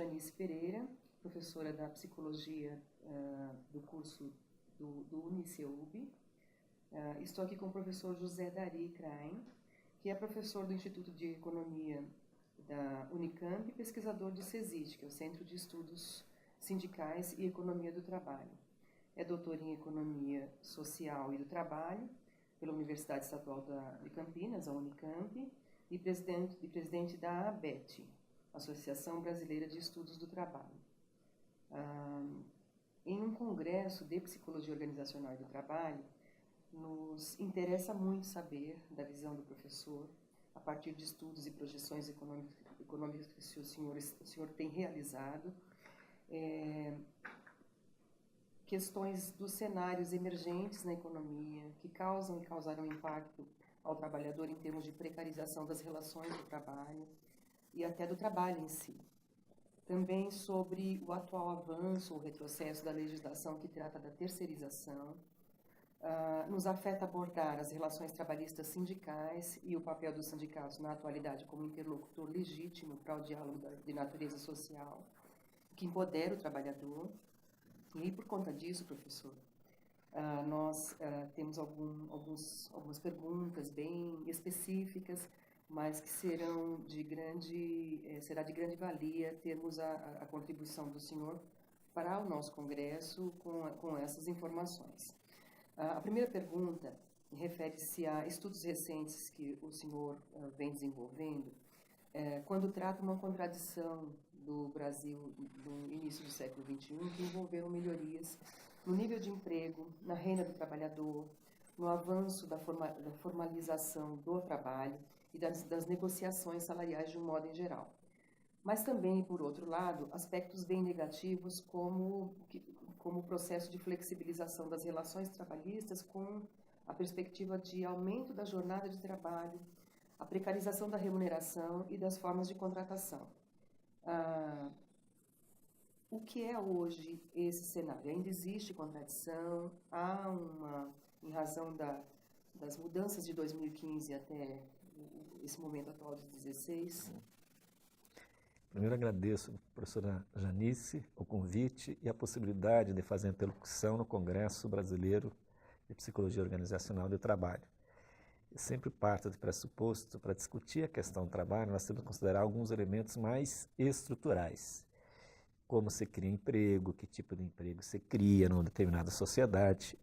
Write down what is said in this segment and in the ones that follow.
Janice Pereira, professora da Psicologia do curso do UniCeub. Estou aqui com o professor José Dari Krain, que é professor do Instituto de Economia da Unicamp e pesquisador de CESIT, que é o Centro de Estudos Sindicais e Economia do Trabalho. É doutor em Economia Social e do Trabalho pela Universidade Estadual de Campinas, a Unicamp, e presidente da ABET, Associação Brasileira de Estudos do Trabalho. Em um congresso de Psicologia Organizacional e do Trabalho, nos interessa muito saber da visão do professor, a partir de estudos e projeções econômicas que o senhor tem realizado, questões dos cenários emergentes na economia que causam e causaram impacto ao trabalhador em termos de precarização das relações do trabalho e até do trabalho em si. Também sobre o atual avanço ou retrocesso da legislação que trata da terceirização. Nos afeta abordar as relações trabalhistas sindicais e o papel dos sindicatos na atualidade como interlocutor legítimo para o diálogo de natureza social, que empodera o trabalhador. E por conta disso, professor, nós temos algumas perguntas bem específicas, mas que será de grande valia termos a contribuição do senhor para o nosso congresso com essas informações. A primeira pergunta refere-se a estudos recentes que o senhor vem desenvolvendo, quando trata uma contradição do Brasil no início do século XXI, que envolveram melhorias no nível de emprego, na renda do trabalhador, no avanço da formalização do trabalho e das negociações salariais de um modo em geral. Mas também, por outro lado, aspectos bem negativos como o processo de flexibilização das relações trabalhistas com a perspectiva de aumento da jornada de trabalho, a precarização da remuneração e das formas de contratação. O que é hoje esse cenário? Ainda existe contradição? Em razão das mudanças de 2015 até esse momento atual de 2016? Primeiro agradeço, professora Janice, o convite e a possibilidade de fazer a interlocução no Congresso Brasileiro de Psicologia Organizacional do Trabalho. Eu sempre parto do pressuposto, para discutir a questão do trabalho, nós temos que considerar alguns elementos mais estruturais. Como se cria emprego, que tipo de emprego se cria numa determinada sociedade,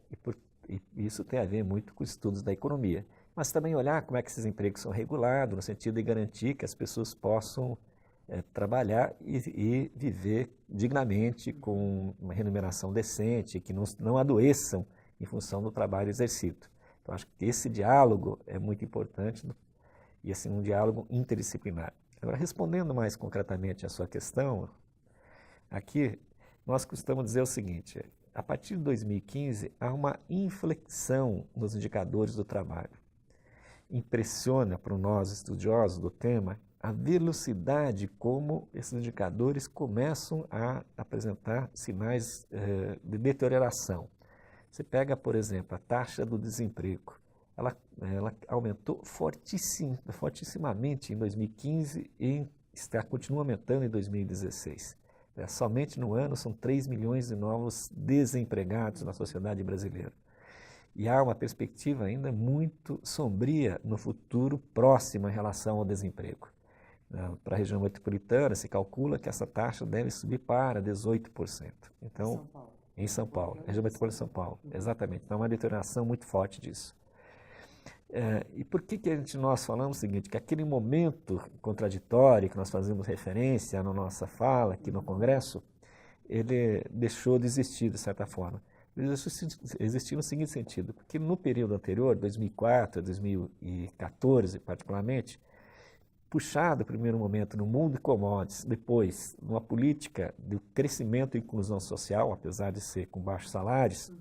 e isso tem a ver muito com estudos da economia. Mas também olhar como é que esses empregos são regulados, no sentido de garantir que as pessoas possam trabalhar e viver dignamente com uma remuneração decente, que não adoeçam em função do trabalho exercido. Então, acho que esse diálogo é muito importante e, assim, um diálogo interdisciplinar. Agora, respondendo mais concretamente à sua questão, aqui nós costumamos dizer o seguinte: a partir de 2015 há uma inflexão nos indicadores do trabalho. Impressiona para nós, estudiosos do tema, a velocidade como esses indicadores começam a apresentar sinais de deterioração. Você pega, por exemplo, a taxa do desemprego. Ela aumentou fortissimamente em 2015 e continua aumentando em 2016. Somente no ano são 3 milhões de novos desempregados na sociedade brasileira. E há uma perspectiva ainda muito sombria no futuro próximo em relação ao desemprego. Para a região metropolitana, se calcula que essa taxa deve subir para 18%. Então, em São Paulo, região metropolitana de São Paulo, exatamente. Então, é uma deterioração muito forte disso. E por que nós falamos o seguinte, que aquele momento contraditório que nós fazemos referência na nossa fala aqui no Congresso, ele deixou de existir, de certa forma. Ele deixou de existir no seguinte sentido, porque no período anterior, 2004, 2014 particularmente, puxado no primeiro momento no mundo de commodities, depois numa política de crescimento e inclusão social, apesar de ser com baixos salários,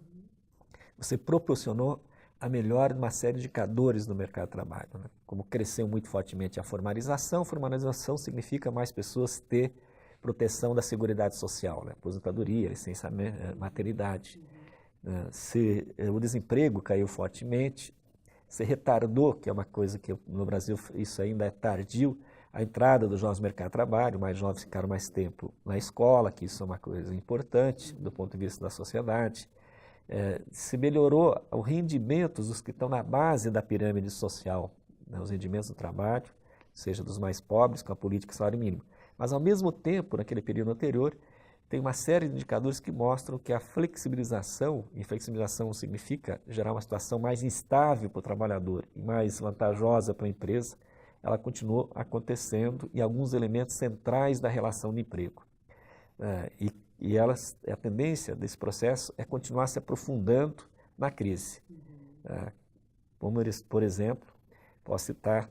você proporcionou a melhora de uma série de indicadores no mercado de trabalho. Né? Como cresceu muito fortemente a formalização significa mais pessoas ter proteção da Seguridade Social, né? Aposentadoria, licença maternidade. Se o desemprego caiu fortemente, se retardou, que é uma coisa que no Brasil isso ainda é tardio, A entrada dos jovens no mercado de trabalho, mais jovens ficaram mais tempo na escola, que isso é uma coisa importante do ponto de vista da sociedade. Se melhorou o rendimento dos que estão na base da pirâmide social, né, os rendimentos do trabalho, seja dos mais pobres, com a política de salário mínimo. Mas, ao mesmo tempo, naquele período anterior, tem uma série de indicadores que mostram que a flexibilização, e flexibilização significa gerar uma situação mais instável para o trabalhador e mais vantajosa para a empresa, ela continuou acontecendo em alguns elementos centrais da relação de emprego. A tendência desse processo é continuar se aprofundando na crise. Como, por exemplo, posso citar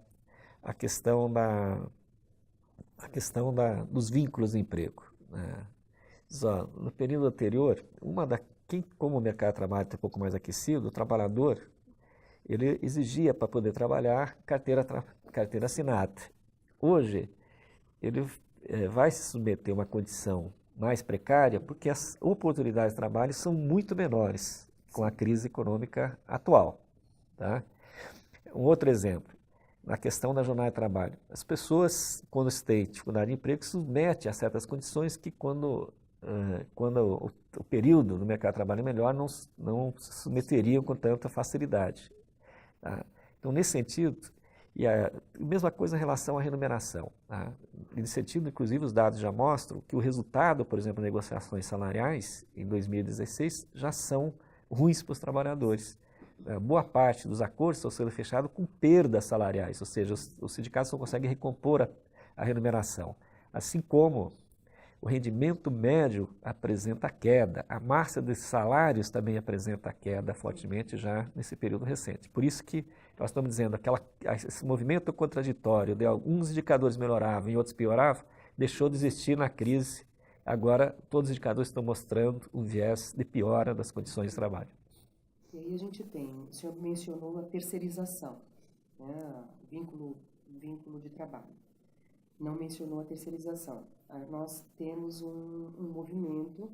a questão dos vínculos de emprego. No período anterior, como o mercado de trabalho está um pouco mais aquecido, o trabalhador ele exigia para poder trabalhar carteira assinada. Hoje, ele vai se submeter a uma condição mais precária porque as oportunidades de trabalho são muito menores com a crise econômica atual. Tá? Um outro exemplo, na questão da jornada de trabalho. As pessoas, quando têm dificuldade de emprego, se submetem a certas condições que quando o período no mercado de trabalho é melhor, não se submeteriam com tanta facilidade. Tá? Então, nesse sentido, e a mesma coisa em relação à remuneração. Tá? Nesse sentido, inclusive, os dados já mostram que o resultado, por exemplo, de negociações salariais em 2016 já são ruins para os trabalhadores. Boa parte dos acordos estão sendo fechados com perdas salariais, ou seja, os sindicatos não conseguem recompor a remuneração. Assim como o rendimento médio apresenta queda, a massa de salários também apresenta queda fortemente já nesse período recente. Por isso que nós estamos dizendo que esse movimento contraditório de alguns indicadores melhoravam e outros pioravam, deixou de existir na crise. Agora todos os indicadores estão mostrando um viés de piora das condições de trabalho. E aí a gente tem, o senhor mencionou a terceirização, né, vínculo de trabalho. Não mencionou a terceirização. Nós temos um movimento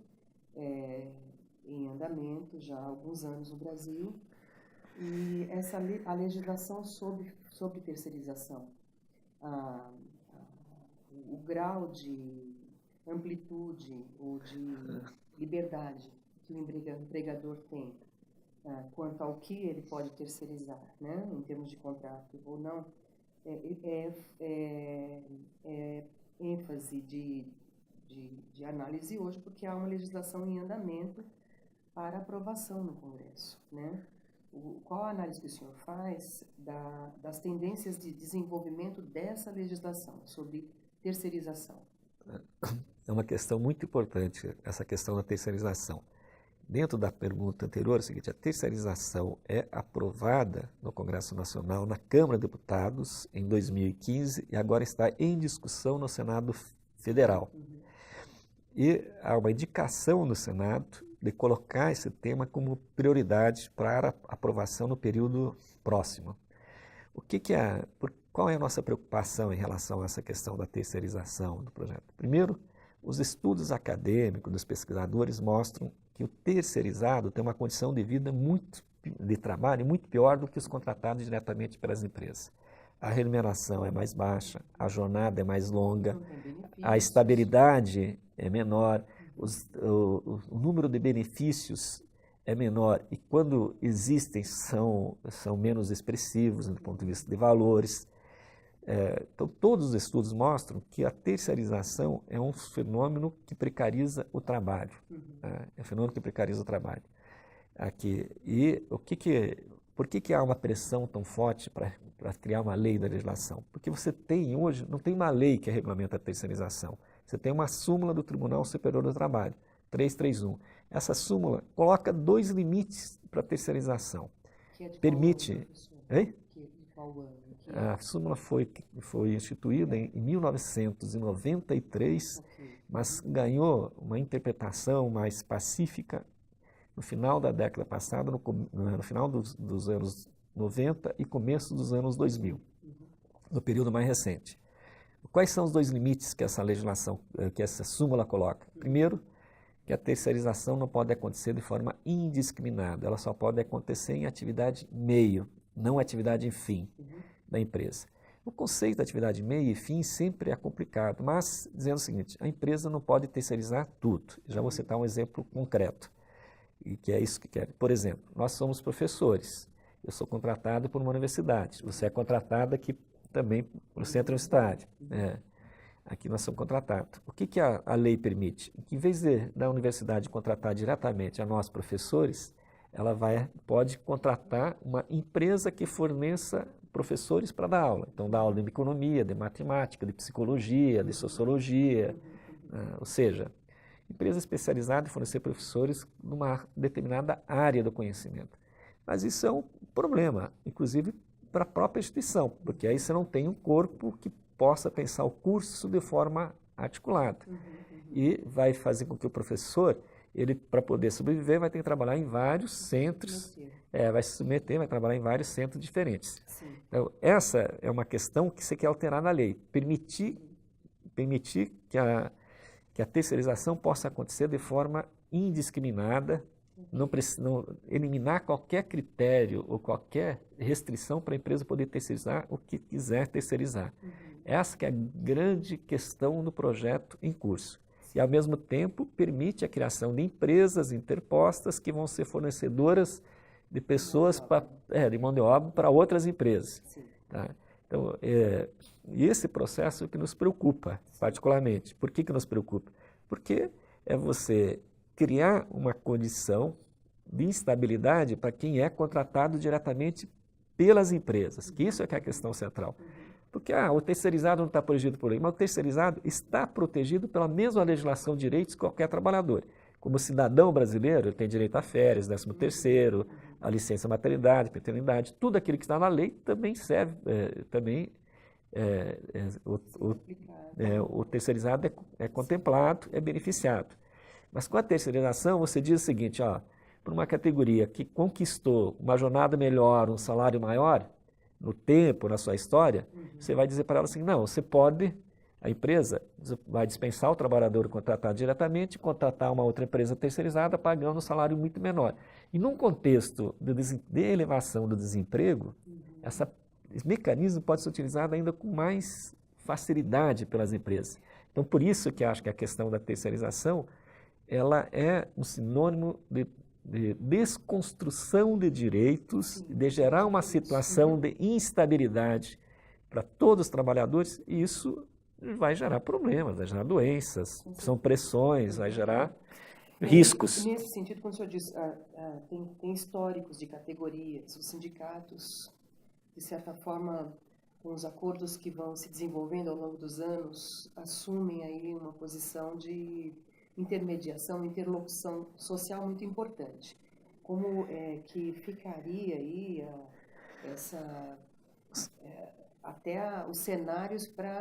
em andamento já há alguns anos no Brasil, e a legislação sobre terceirização, o grau de amplitude ou de liberdade que o empregador tem quanto ao que ele pode terceirizar, né, em termos de contrato ou não, ênfase de análise hoje, porque há uma legislação em andamento para aprovação no Congresso, né? Qual a análise que o senhor faz das tendências de desenvolvimento dessa legislação sobre terceirização? É uma questão muito importante, essa questão da terceirização. Dentro da pergunta anterior, é o seguinte: a terceirização é aprovada no Congresso Nacional, na Câmara de Deputados, em 2015, e agora está em discussão no Senado Federal. E há uma indicação no Senado de colocar esse tema como prioridade para aprovação no período próximo. Qual é a nossa preocupação em relação a essa questão da terceirização do projeto? Primeiro, os estudos acadêmicos dos pesquisadores mostram que o terceirizado tem uma condição de vida de trabalho muito pior do que os contratados diretamente pelas empresas. A remuneração é mais baixa, a jornada é mais longa, a estabilidade é menor, o número de benefícios é menor e quando existem são menos expressivos do ponto de vista de valores. Então, todos os estudos mostram que a terceirização é um fenômeno que precariza o trabalho. É um fenômeno que precariza o trabalho. E por que há uma pressão tão forte para criar uma lei da legislação? Porque você tem hoje, não tem uma lei que regulamenta a terceirização. Você tem uma súmula do Tribunal Superior do Trabalho, 331. Essa súmula coloca 2 limites para a terceirização. Que é de permite... Qual ano, professor? Hein? De qual ano? A súmula foi instituída em 1993, mas ganhou uma interpretação mais pacífica no final da década passada, no final dos anos 90 e começo dos anos 2000, no período mais recente. Quais são os 2 limites que essa legislação, que essa súmula coloca? Primeiro, que a terceirização não pode acontecer de forma indiscriminada, ela só pode acontecer em atividade meio, não atividade fim da empresa. O conceito da atividade meio e fim sempre é complicado, mas dizendo o seguinte, a empresa não pode terceirizar tudo. Já vou citar um exemplo concreto, e que é isso que quer. Por exemplo, nós somos professores, eu sou contratado por uma universidade, você é contratado aqui também pelo centro universitário. Aqui nós somos contratados. O que a lei permite? Que em vez da universidade contratar diretamente a nós professores, ela pode contratar uma empresa que forneça professores para dar aula. Então, dá aula de economia, de matemática, de psicologia, de sociologia, ou seja, empresa especializada em fornecer professores numa determinada área do conhecimento. Mas isso é um problema, inclusive para a própria instituição, porque aí você não tem um corpo que possa pensar o curso de forma articulada. E vai fazer com que o professor, ele, para poder sobreviver, vai ter que trabalhar em vários centros, vai se submeter, vai trabalhar em vários centros diferentes. Sim. Então, essa é uma questão que você quer alterar na lei, permitir que a terceirização possa acontecer de forma indiscriminada, não eliminar qualquer critério ou qualquer restrição para a empresa poder terceirizar o que quiser terceirizar. Essa que é a grande questão do projeto em curso. E, ao mesmo tempo, permite a criação de empresas interpostas que vão ser fornecedoras de pessoas, de mão de obra para outras empresas. Tá? Então, e esse processo é o que nos preocupa, particularmente. Por que nos preocupa? Porque é você criar uma condição de instabilidade para quem é contratado diretamente pelas empresas, que isso é que é a questão central. Porque o terceirizado não está protegido por lei, mas o terceirizado está protegido pela mesma legislação de direitos que qualquer trabalhador. Como cidadão brasileiro, ele tem direito a férias, 13º, a licença maternidade, paternidade, tudo aquilo que está na lei também serve, o terceirizado é contemplado, é beneficiado. Mas com a terceirização, você diz o seguinte, para uma categoria que conquistou uma jornada melhor, um salário maior, no tempo, na sua história, você vai dizer para ela assim, não, você pode, a empresa vai dispensar o trabalhador contratado diretamente, contratar uma outra empresa terceirizada pagando um salário muito menor. E num contexto de elevação do desemprego, esse mecanismo pode ser utilizado ainda com mais facilidade pelas empresas. Então, por isso que acho que a questão da terceirização, ela é um sinônimo de desconstrução de direitos, de gerar uma situação de instabilidade para todos os trabalhadores, e isso vai gerar problemas, vai gerar doenças, são pressões, vai gerar riscos. Nesse sentido, quando o senhor diz, tem históricos de categorias, os sindicatos, de certa forma, com os acordos que vão se desenvolvendo ao longo dos anos, assumem aí uma posição de intermediação, interlocução social muito importante. Como que ficaria aí até os cenários para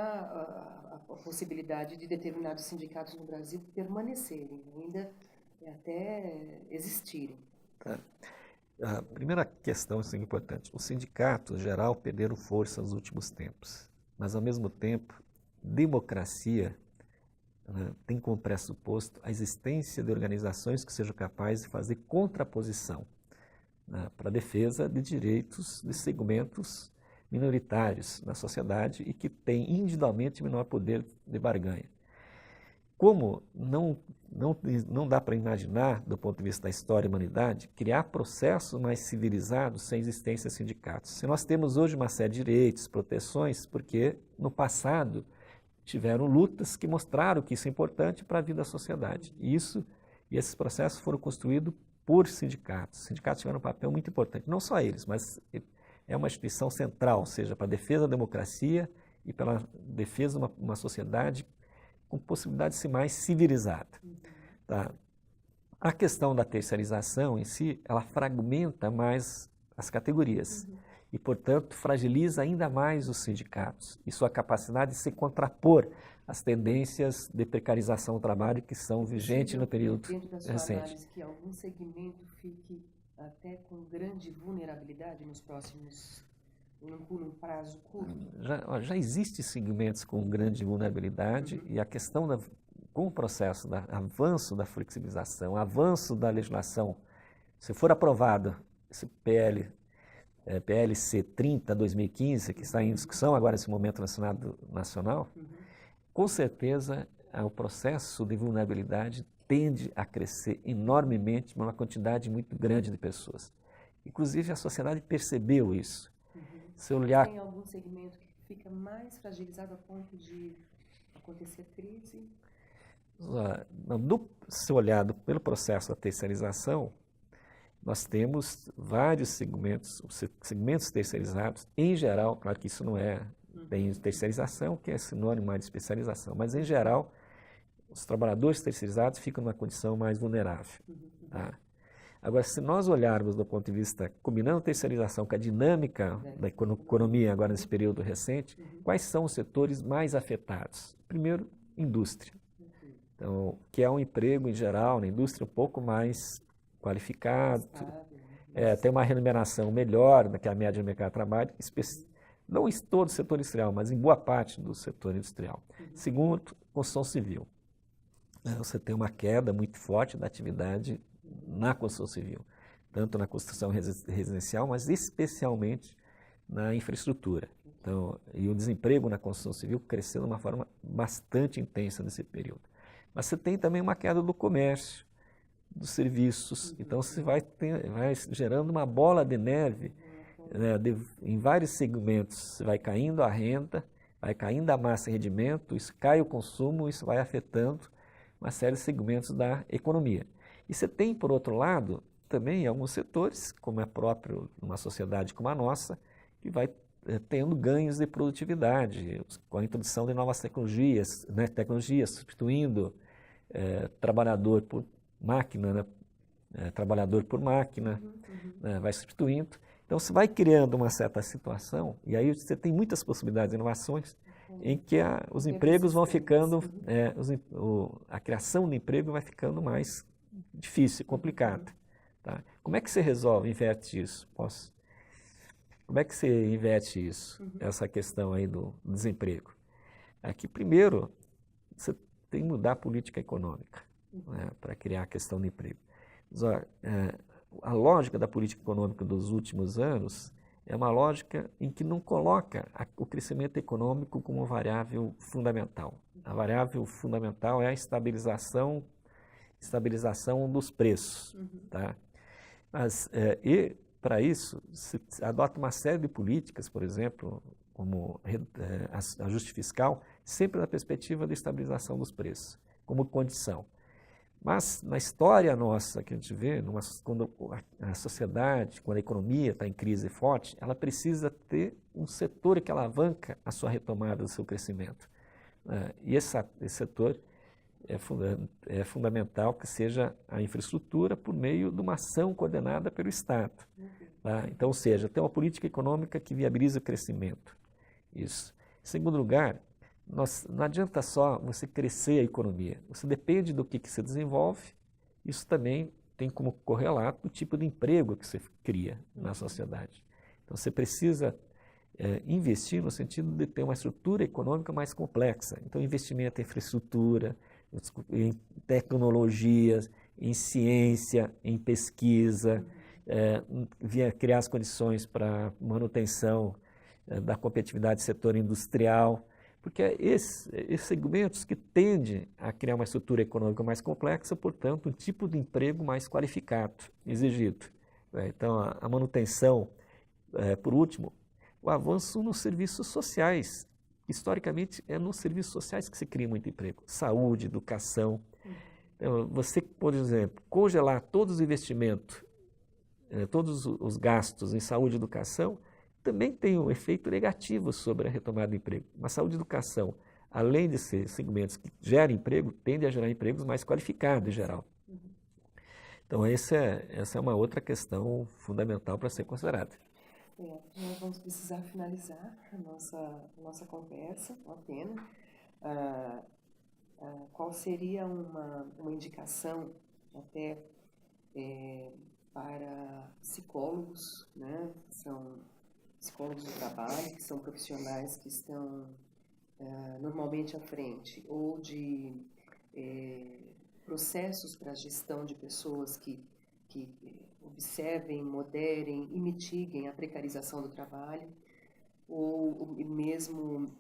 a possibilidade de determinados sindicatos no Brasil permanecerem, ainda até existirem? A primeira questão é importante. Os sindicatos, em geral, perderam força nos últimos tempos, mas, ao mesmo tempo, democracia tem como pressuposto a existência de organizações que sejam capazes de fazer contraposição para a defesa de direitos de segmentos minoritários na sociedade e que têm individualmente menor poder de barganha. Como não dá para imaginar, do ponto de vista da história da humanidade, criar processos mais civilizados sem existência de sindicatos. Se nós temos hoje uma série de direitos, proteções, porque no passado tiveram lutas que mostraram que isso é importante para a vida da sociedade. E esses processos foram construídos por sindicatos. Os sindicatos tiveram um papel muito importante, não só eles, mas é uma instituição central, ou seja, para a defesa da democracia e pela defesa de uma sociedade com possibilidade de ser mais civilizada. Tá? A questão da terceirização em si, ela fragmenta mais as categorias e, portanto, fragiliza ainda mais os sindicatos e sua capacidade de se contrapor às tendências de precarização do trabalho que são vigentes no período dentro da sua recente. Análise, que algum segmento fique até com grande vulnerabilidade nos próximos, num prazo curto? Já existem segmentos com grande vulnerabilidade e a questão com o processo do avanço da flexibilização, avanço da legislação, se for aprovado esse PL PLC 30/2015, que está em discussão agora nesse momento no Senado Nacional, com certeza o processo de vulnerabilidade tende a crescer enormemente para uma quantidade muito grande de pessoas. Inclusive, a sociedade percebeu isso. Se olhar... Tem algum segmento que fica mais fragilizado a ponto de acontecer crise? Se olhado pelo processo da terceirização, nós temos vários segmentos terceirizados, em geral, claro que isso não é, tem terceirização, que é sinônimo de especialização, mas em geral, os trabalhadores terceirizados ficam numa condição mais vulnerável. Tá? Agora, se nós olharmos do ponto de vista, combinando terceirização com a dinâmica da economia agora nesse período recente, quais são os setores mais afetados? Primeiro, indústria. Então, que é um emprego, em geral, na indústria um pouco mais qualificado, tem uma remuneração melhor do que a média do mercado de trabalho, não em todo o setor industrial, mas em boa parte do setor industrial. Segundo, construção civil. Você tem uma queda muito forte da atividade na construção civil, tanto na construção residencial, mas especialmente na infraestrutura. Então, e o desemprego na construção civil cresceu de uma forma bastante intensa nesse período. Mas você tem também uma queda do comércio, dos serviços. Então, você vai gerando uma bola de neve, né, em vários segmentos. Vai caindo a renda, vai caindo a massa de rendimento, isso cai o consumo, isso vai afetando uma série de segmentos da economia. E você tem, por outro lado, também alguns setores, como é próprio numa sociedade como a nossa, que vai tendo ganhos de produtividade, com a introdução de novas tecnologias, né, substituindo trabalhador por máquina, né, trabalhador por máquina, né, vai substituindo. Então, você vai criando uma certa situação, e aí você tem muitas possibilidades de inovações, em que os empregos vão ficando, a criação de emprego vai ficando mais difícil, complicada. Tá? Como é que você resolve, inverte isso? Como é que você inverte isso, essa questão aí do desemprego? Aqui, primeiro, você tem que mudar a política econômica, né, para criar a questão do emprego. Mas, a lógica da política econômica dos últimos anos é uma lógica em que não coloca o crescimento econômico como variável fundamental. A variável fundamental é a estabilização dos preços. Tá? Mas, e, para isso, se adota uma série de políticas, por exemplo, como ajuste fiscal, sempre na perspectiva da estabilização dos preços, como condição. Mas, na história nossa que a gente vê, quando a sociedade, quando a economia está em crise forte, ela precisa ter um setor que alavanca a sua retomada do seu crescimento. E esse setor é fundamental que seja a infraestrutura por meio de uma ação coordenada pelo Estado. Tá? Então, ou seja, tem uma política econômica que viabiliza o crescimento. Isso. Em segundo lugar, não adianta só você crescer a economia. Você depende do que você desenvolve. Isso também tem como correlato o tipo de emprego que você cria na sociedade. Então, você precisa investir no sentido de ter uma estrutura econômica mais complexa. Então, investimento em infraestrutura, em tecnologias, em ciência, em pesquisa, criar as condições para manutenção da competitividade do setor industrial, porque esses segmentos que tendem a criar uma estrutura econômica mais complexa, portanto, um tipo de emprego mais qualificado, exigido. Então, a manutenção, por último, o avanço nos serviços sociais. Historicamente, é nos serviços sociais que se cria muito emprego. Saúde, educação. Então, você, por exemplo, congelar todos os investimentos, todos os gastos em saúde e educação, também tem um efeito negativo sobre a retomada do emprego. Mas saúde e educação, além de ser segmentos que geram emprego, tende a gerar empregos mais qualificados em geral. Então, essa é uma outra questão fundamental para ser considerada. Nós vamos precisar finalizar a nossa conversa, uma pena. Qual seria uma indicação até para psicólogos, né, que são psicólogos do trabalho, que são profissionais que estão normalmente à frente, ou de processos para a gestão de pessoas que observem, moderem e mitiguem a precarização do trabalho, ou mesmo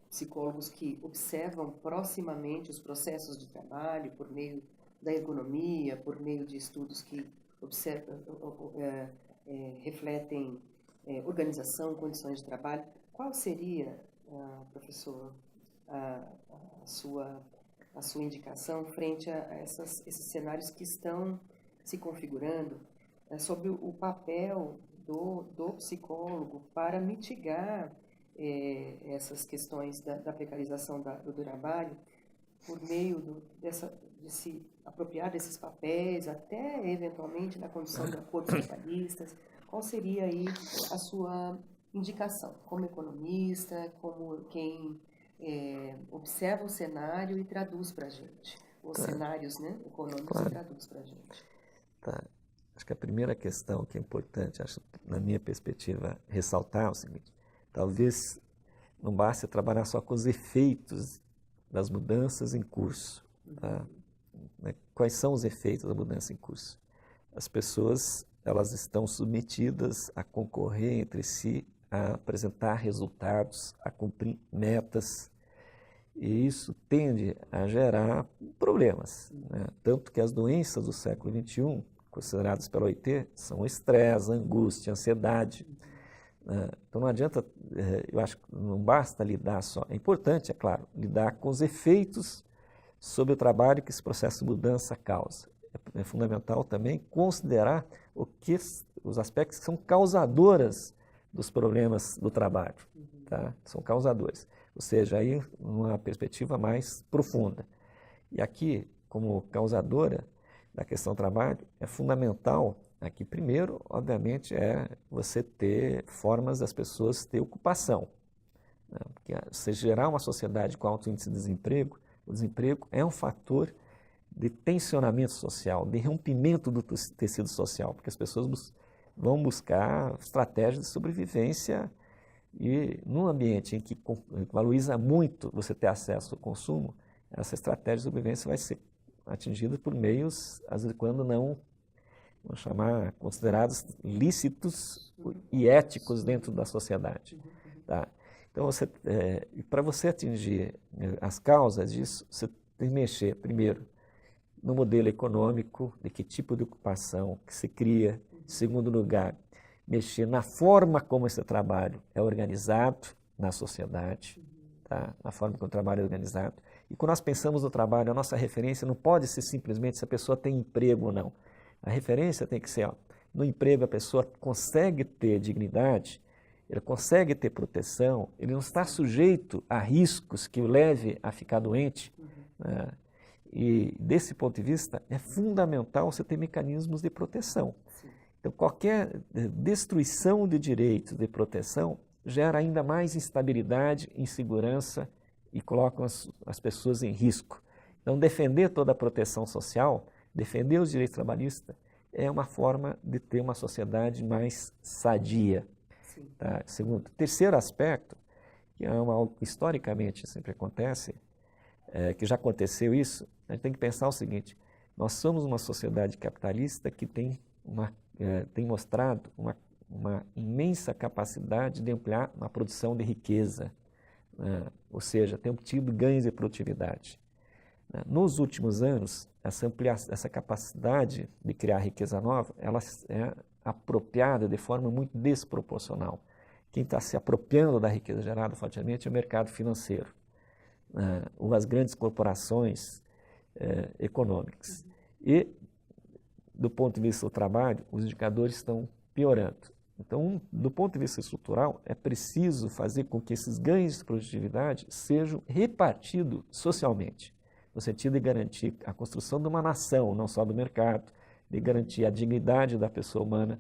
psicólogos que observam proximamente os processos de trabalho por meio da ergonomia, por meio de estudos que refletem organização, condições de trabalho. Qual seria, professor, a sua indicação frente a esses cenários que estão se configurando sobre o papel do psicólogo para mitigar essas questões da precarização do trabalho por meio de se apropriar desses papéis, até eventualmente na condição de acordos trabalhistas? Qual seria aí a sua indicação como economista, como quem observa o cenário e traduz para a gente, os cenários, né, econômicos, e traduz para a gente? Tá. Acho que a primeira questão que é importante, acho, na minha perspectiva, ressaltar é o seguinte: talvez não baste trabalhar só com os efeitos das mudanças em curso. Tá? Quais são os efeitos da mudança em curso? As pessoas, elas estão submetidas a concorrer entre si, a apresentar resultados, a cumprir metas, e isso tende a gerar problemas, né? Tanto que as doenças do século XXI, consideradas pela OIT, são o estresse, a angústia, a ansiedade. Então não adianta, eu acho que não basta lidar só, é importante, é claro, lidar com os efeitos sobre o trabalho que esse processo de mudança causa. É fundamental também considerar os aspectos que são causadoras dos problemas do trabalho, tá? São causadores, ou seja, aí numa perspectiva mais profunda. E aqui, como causadora da questão do trabalho, é fundamental, aqui primeiro, obviamente, é você ter formas das pessoas ter ocupação, né? Porque você gerar uma sociedade com alto índice de desemprego, o desemprego é um fator de tensionamento social, de rompimento do tecido social, porque as pessoas vão buscar estratégias de sobrevivência, e num ambiente em que valoriza muito você ter acesso ao consumo, essa estratégia de sobrevivência vai ser atingida por meios, às vezes, quando não, vamos chamar, considerados lícitos e éticos dentro da sociedade. Tá? Então, para você atingir as causas disso, você tem que mexer, primeiro, no modelo econômico, de que tipo de ocupação que se cria. Em segundo lugar, mexer na forma como esse trabalho é organizado na sociedade, tá? Na forma como o trabalho é organizado. E quando nós pensamos no trabalho, a nossa referência não pode ser simplesmente se a pessoa tem emprego ou não. A referência tem que ser, no emprego a pessoa consegue ter dignidade, ele consegue ter proteção, ele não está sujeito a riscos que o leve a ficar doente, né? E desse ponto de vista é fundamental você ter mecanismos de proteção. Então qualquer destruição de direitos de proteção gera ainda mais instabilidade, insegurança e coloca as pessoas em risco. Então defender toda a proteção social, defender os direitos trabalhistas é uma forma de ter uma sociedade mais sadia. Tá? Terceiro aspecto, que é algo que historicamente sempre acontece, que já aconteceu isso, a gente tem que pensar o seguinte: nós somos uma sociedade capitalista que tem mostrado uma imensa capacidade de ampliar a produção de riqueza, ou seja, tem obtido ganhos de produtividade. Nos últimos anos, essa capacidade de criar riqueza nova, ela é apropriada de forma muito desproporcional. Quem está se apropriando da riqueza gerada fortemente é o mercado financeiro, ou as grandes corporações econômicas. E, do ponto de vista do trabalho, os indicadores estão piorando. Então, do ponto de vista estrutural, é preciso fazer com que esses ganhos de produtividade sejam repartidos socialmente, no sentido de garantir a construção de uma nação, não só do mercado, de garantir a dignidade da pessoa humana,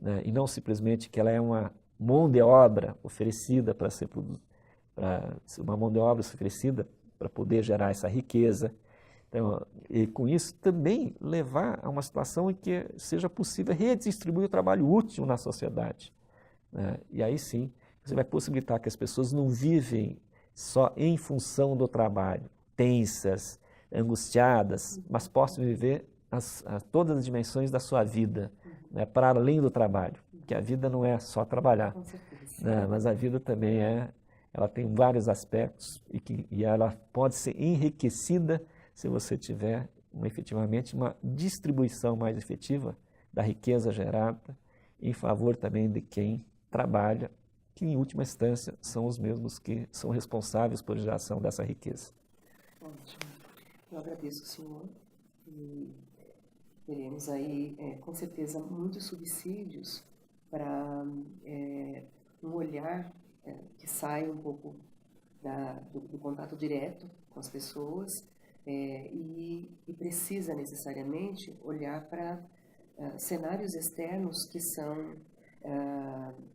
né, e não simplesmente que ela é uma mão de obra oferecida para ser uma mão de obra oferecida para poder gerar essa riqueza. Então, e com isso também levar a uma situação em que seja possível redistribuir o trabalho útil na sociedade, né? E aí sim, você vai possibilitar que as pessoas não vivem só em função do trabalho, tensas, angustiadas, mas possam viver todas as dimensões da sua vida, né, para além do trabalho, porque a vida não é só trabalhar, Com certeza. né, mas a vida também ela tem vários aspectos e ela pode ser enriquecida se você tiver efetivamente uma distribuição mais efetiva da riqueza gerada em favor também de quem trabalha, que em última instância são os mesmos que são responsáveis por geração dessa riqueza. Ótimo. Eu agradeço o senhor e teremos aí, com certeza, muitos subsídios para um olhar que sai um pouco do contato direto com as pessoas e precisa necessariamente olhar para cenários externos que são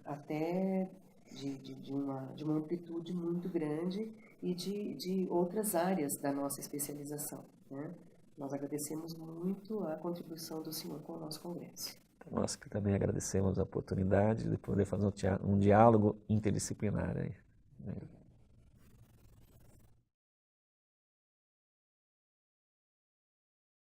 até de uma amplitude muito grande e de outras áreas da nossa especialização, né? Nós agradecemos muito a contribuição do senhor com o nosso congresso. Nós que também agradecemos a oportunidade de poder fazer um diálogo interdisciplinar aí, né?